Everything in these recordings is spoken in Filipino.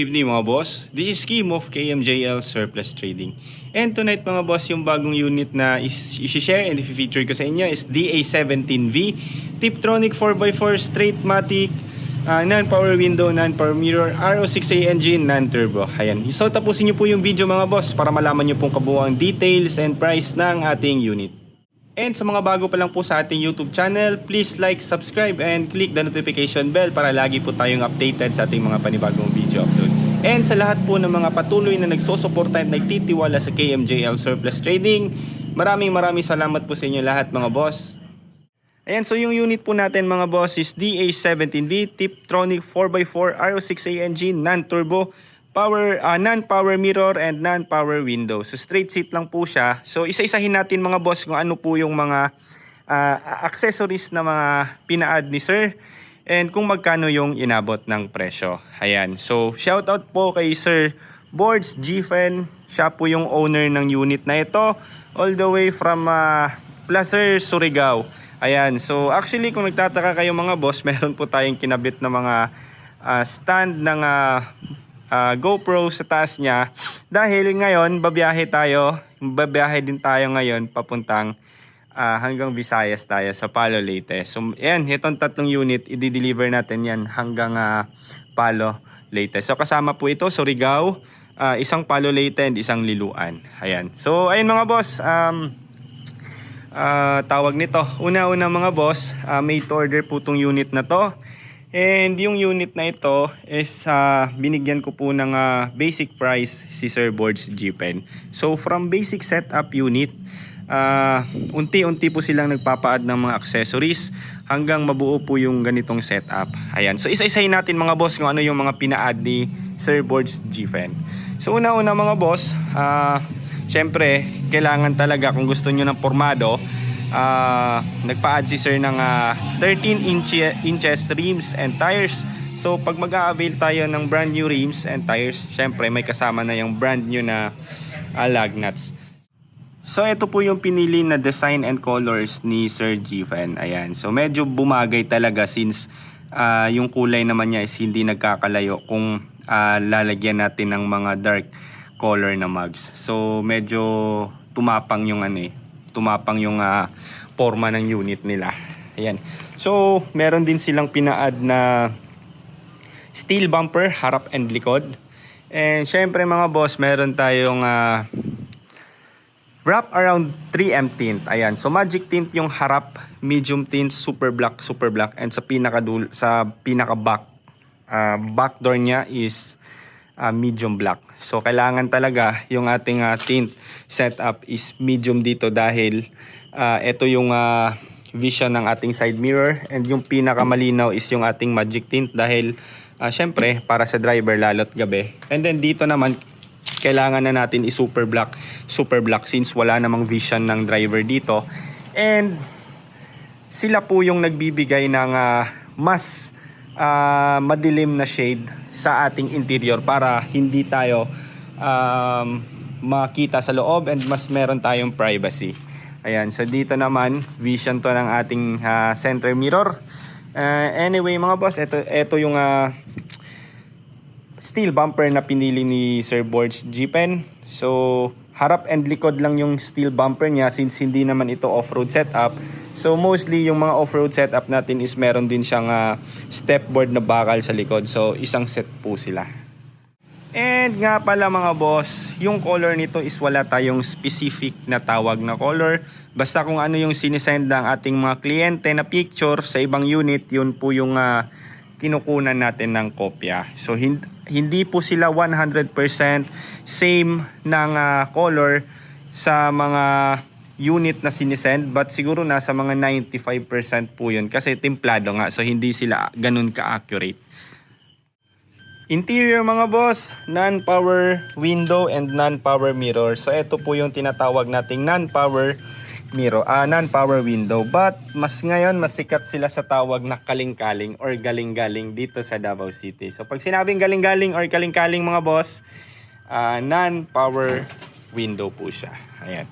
evening mga boss. This is Kim of KMJL Surplus Trading. And tonight mga boss, yung bagong unit na isi-share and i-feature ko sa inyo is DA17V Tiptronic 4x4 straight matic, non-power window, non-power mirror, RO6A engine, non-turbo. Ayan. So tapusin nyo po yung video mga boss para malaman nyo pong kabuuang details and price ng ating unit. And sa mga bago pa lang po sa ating YouTube channel, please like, subscribe, and click the notification bell para lagi po tayong updated sa ating mga panibagong video upload. And sa lahat po ng mga patuloy na nagsosuporta at nagtitiwala sa KMJL Surplus Trading, maraming salamat po sa inyo lahat mga boss. Ayan, so yung unit po natin mga boss is DA17V Tiptronic 4x4 RO6A engine, non-turbo, non-power mirror and non-power window. So straight seat lang po siya. So isa-isahin natin mga boss kung ano po yung mga accessories na mga pina-add ni sir and kung magkano yung inabot ng presyo. Ayan. So shout out po kay Sir Boards Gifen. Siya po yung owner ng unit na ito all the way from Placer, Surigao. Ayan. So actually kung nagtataka kayo mga boss, meron po tayong kinabit na mga stand ng GoPro sa taas niya dahil ngayon babiyahe din tayo ngayon papuntang hanggang Visayas tayo sa Palo Leyte. So ayan, itong tatlong unit i-deliver natin yan hanggang Palo Leyte. So kasama po ito Surigao, isang Palo Leyte and isang Liloan. Ayan. So ayun mga boss, tawag nito, una-una mga boss, made to order po itong unit na to. And yung unit na ito is binigyan ko po ng basic price si Sir Boards Gifen. So from basic setup unit, unti-unti po silang nagpapa-add ng mga accessories hanggang mabuo po yung ganitong setup. Ayan. So isa-isahin natin mga boss kung ano yung mga pina-add ni Sir Boards Gifen. So una-una mga boss, syempre kailangan talaga kung gusto nyo ng pormado, nagpa-add si sir ng 13 inches rims and tires. So pag mag-a-avail tayo ng brand new rims and tires, syempre may kasama na yung brand new na lug nuts. So ito po yung pinili na design and colors ni Sir Gifen. Ayan. So medyo bumagay talaga since yung kulay naman niya is hindi nagkakalayo kung lalagyan natin ng mga dark color na mugs. So medyo tumapang yung tumapang yung forma ng unit nila. Ayan. So meron din silang pina-add na steel bumper harap and likod. And syempre mga boss, meron tayong wrap around 3M tint. Ayan. So magic tint yung harap, medium tint, super black, and sa pinaka back door niya is medium black. So kailangan talaga yung ating tint setup is medium dito dahil ito yung vision ng ating side mirror, and yung pinakamalinaw is yung ating magic tint dahil syempre para sa driver lalo't gabi. And then dito naman kailangan na natin is super black since wala namang vision ng driver dito, and sila po yung nagbibigay ng mas madilim na shade sa ating interior para hindi tayo makita sa loob and mas meron tayong privacy. Ayan, so dito naman vision to ng ating center mirror. Anyway mga boss, ito yung steel bumper na pinili ni Sir Boards Gifen. So harap and likod lang yung steel bumper niya since hindi naman ito off-road setup. So mostly yung mga off-road setup natin is meron din siyang stepboard na bakal sa likod. So isang set po sila. And nga pala mga boss, yung color nito is wala tayong specific na tawag na color. Basta kung ano yung sinisend ng ating mga kliyente na picture sa ibang unit, yun po yung kinukunan natin ng kopya. So hindi po sila 100% same ng color sa mga unit na sinisend, but siguro nasa mga 95% po yun kasi templado nga, so hindi sila ganun ka-accurate. Interior mga boss, non-power window and non-power mirror. So ito po yung tinatawag nating non-power mirror, non-power window, but mas sikat sila sa tawag na kaling-kaling or galing-galing dito sa Davao City. So pag sinabing galing-galing or kaling-kaling mga boss, non-power window po siya. Ayan.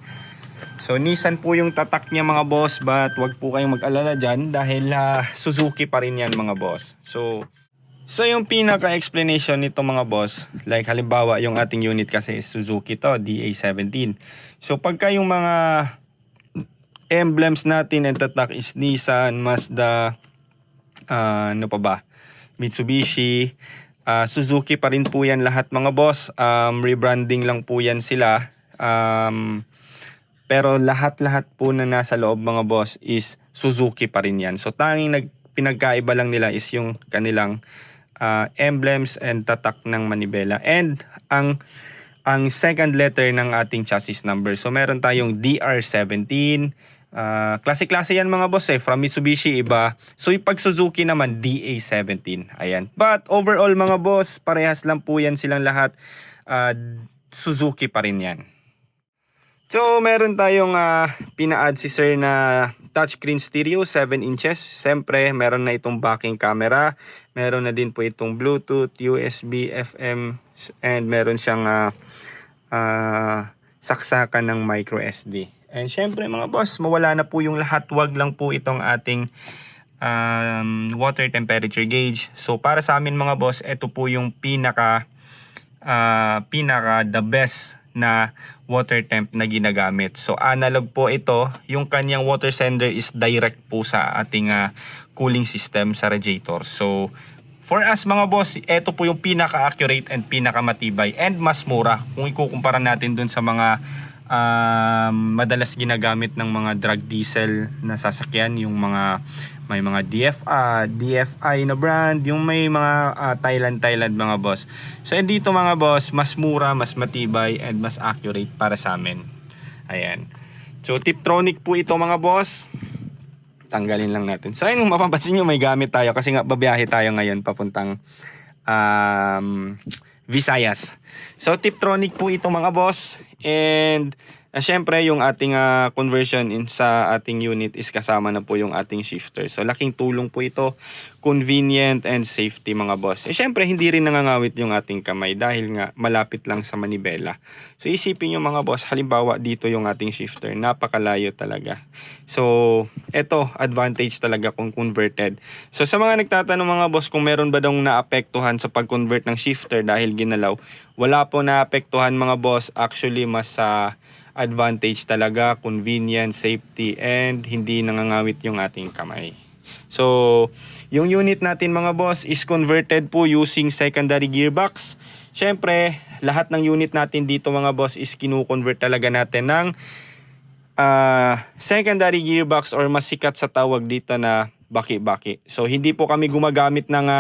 So Nissan po yung tatak niya mga boss, but wag po kayong mag-alala dyan dahil Suzuki pa rin yan mga boss. So So yung pinaka-explanation nito mga boss, like halimbawa yung ating unit kasi is Suzuki to, DA17. So pagka yung mga emblems natin and tatak is Nissan, Mazda, ano pa ba? Mitsubishi, Suzuki pa rin po yan lahat mga boss. Rebranding lang po yan sila. Pero lahat-lahat po na nasa loob mga boss is Suzuki pa rin yan. So tanging pinagkaiba lang nila is yung kanilang emblems and tatak ng manibela and ang second letter ng ating chassis number. So meron tayong DR17. Klase-klase yan mga boss from Mitsubishi iba. So pag Suzuki naman DA17. Ayan. But overall mga boss, parehas lang po yan silang lahat. Suzuki pa rin yan. So meron tayong pina-add si sir na touchscreen stereo 7 inches. Siyempre meron na itong backing camera. Meron na din po itong Bluetooth, USB, FM, and meron siyang saksakan ng micro SD. And syempre mga boss, mawala na po yung lahat. Wag lang po itong ating water temperature gauge. So para sa amin mga boss, ito po yung pinaka the best na water temp na ginagamit. So analog po ito. Yung kanyang water sender is direct po sa ating cooling system sa radiator. So for us mga boss, ito po yung pinaka-accurate and pinaka-matibay and mas mura kung ikukumpara natin dun sa mga madalas ginagamit ng mga drag diesel na sasakyan, yung mga may mga DFI na brand, yung may mga Thailand mga boss. So dito mga boss, mas mura, mas matibay and mas accurate para sa amin. Ayan. So Tiptronic po ito mga boss. Tanggalin lang natin. So ayun, mapapansin nyo may gamit tayo kasi nga babiyahe tayo ngayon papuntang Visayas. So Tiptronic po ito mga boss. And syempre yung ating conversion sa ating unit is kasama na po yung ating shifter. So laking tulong po ito, convenient and safety mga boss. Syempre hindi rin nangangawit yung ating kamay dahil nga malapit lang sa manibela. So isipin nyo mga boss, halimbawa dito yung ating shifter, napakalayo talaga. So eto, advantage talaga kung converted. So sa mga nagtatanong mga boss kung meron ba daw naapektuhan sa pag-convert ng shifter dahil ginalaw, wala po naapektuhan mga boss. Actually mas advantage talaga, convenience, safety, and hindi nangangawit yung ating kamay. So, yung unit natin mga boss is converted po using secondary gearbox. Syempre, lahat ng unit natin dito mga boss is kinu-convert talaga natin ng secondary gearbox or mas sikat sa tawag dito na baki-baki. So, hindi po kami gumagamit ng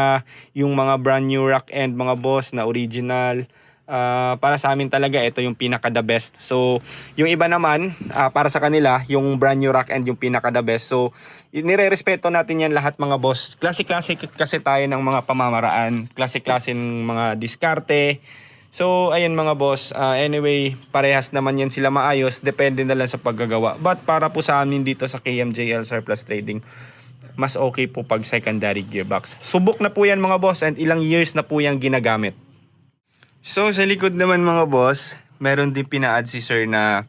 yung mga brand new rack end mga boss na original. Para sa amin talaga ito yung pinaka the best. So yung iba naman para sa kanila yung brand new rack end yung pinaka the best. So nire-respeto natin yan lahat mga boss. Klase-klase kasi tayo ng mga pamamaraan, klase-klase ng mga diskarte. So ayun mga boss, anyway parehas naman yan sila maayos, depende na lang sa paggagawa. But para po sa amin dito sa KMJL Surplus Trading, mas okay po pag secondary gearbox. Subok na po yan mga boss and ilang years na po yung ginagamit. So sa likod naman mga boss, meron din pina-add si sir na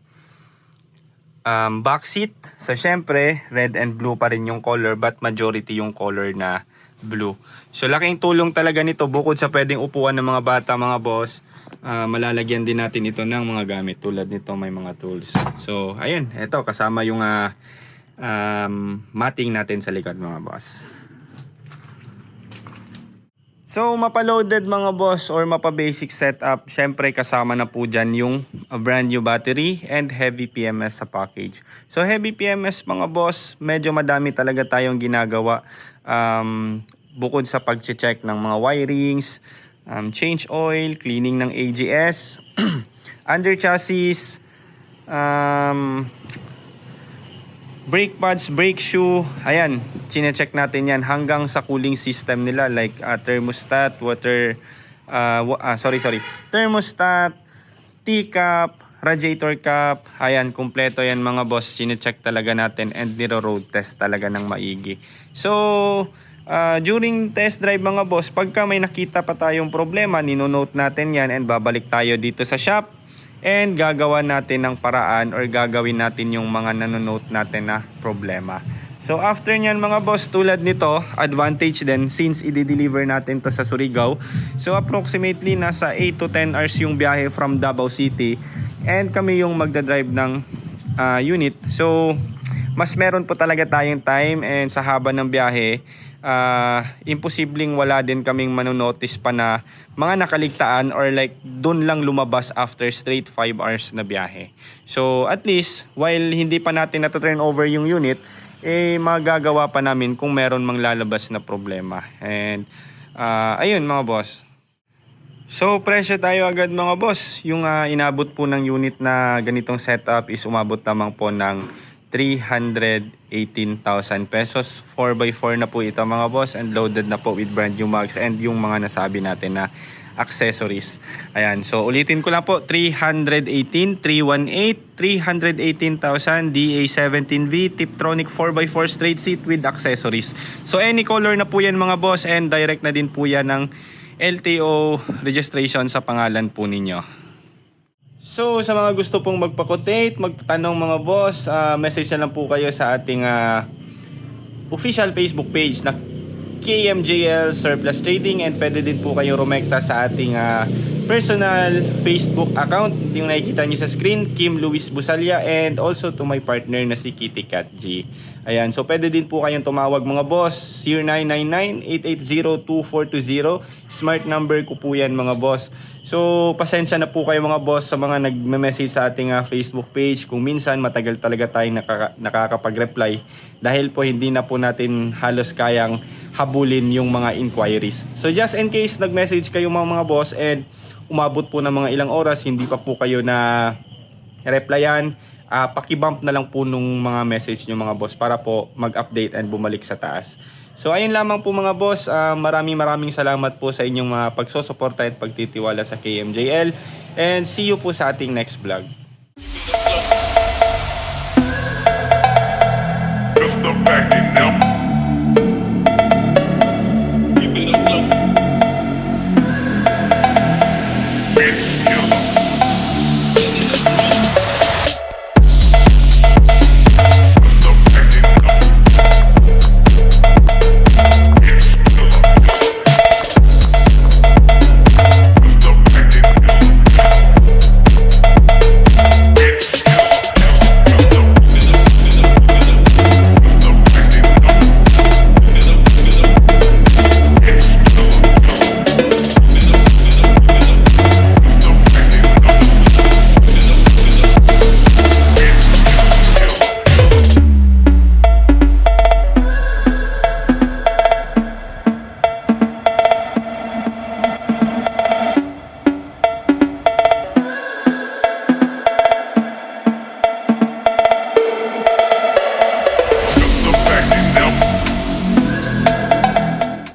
back seat. So syempre, red and blue pa rin yung color but majority yung color na blue. So laking tulong talaga nito bukod sa pwedeng upuan ng mga bata mga boss. Malalagyan din natin ito ng mga gamit tulad nito may mga tools. So ayun, ito kasama yung matting natin sa likod mga boss. So mapa-loaded mga boss or mapa-basic setup, syempre kasama na po dyan yung brand new battery and heavy PMS sa package. So heavy PMS mga boss, medyo madami talaga tayong ginagawa. Bukod sa pag-check ng mga wirings, change oil, cleaning ng AGS, under chassis, brake pads, brake shoe, ayan, chine-check natin yan hanggang sa cooling system nila like thermostat, thermostat, T-cap, radiator cap, ayan, kumpleto yan mga boss, chine-check talaga natin and niro-road test talaga ng maigi. So, during test drive mga boss, pagka may nakita pa tayong problema, ninonote natin yan and babalik tayo dito sa shop. And gagawa natin ng paraan or gagawin natin yung mga nanonote natin na problema. So after nyan mga boss, tulad nito, advantage din since i-deliver natin to sa Surigao. So approximately nasa 8 to 10 hours yung biyahe from Davao City, and kami yung magdadrive ng unit. So mas meron po talaga tayong time, and sa haba ng biyahe, imposibleng wala din kaming manonotice pa na mga nakaligtaan or like dun lang lumabas after straight 5 hours na biyahe. So at least while hindi pa natin na-turn over yung unit, magagawa pa namin kung meron mang lalabas na problema. And ayun mga boss. So presyo tayo agad mga boss. Yung inabot po ng unit na ganitong setup is umabot lamang po ng 318,000 pesos. 4x4 na po ito mga boss, and loaded na po with brand new mags and yung mga nasabi natin na accessories. Ayan, so ulitin ko lang po, 318,000 DA17V Tiptronic 4x4 straight seat with accessories. So any color na po yan mga boss, and direct na din po yan ng LTO registration sa pangalan po ninyo. So sa mga gusto pong magpa-quotate, magtanong mga boss, message na lang po kayo sa ating official Facebook page na KMJL Surplus Trading, and pwede din po kayong rumekta sa ating personal Facebook account. Yung nakikita nyo sa screen, Kim Luis Busalia, and also to my partner na si Kitty Cat G. Ayan, so pwede din po kayong tumawag mga boss, 0999-880-2420. Smart number ko po yan mga boss. So pasensya na po kayo mga boss sa mga nagme-message sa ating Facebook page kung minsan matagal talaga tayong nakakapag-reply, dahil po hindi na po natin halos kayang habulin yung mga inquiries. So just in case nag-message kayo mga boss and umabot po ng mga ilang oras, hindi pa po kayo na replyan, pakibump na lang po nung mga message nyo mga boss para po mag-update and bumalik sa taas. So ayun lamang po mga boss, maraming salamat po sa inyong mga pagsusuporta at pagtitiwala sa KMJL, and see you po sa ating next vlog.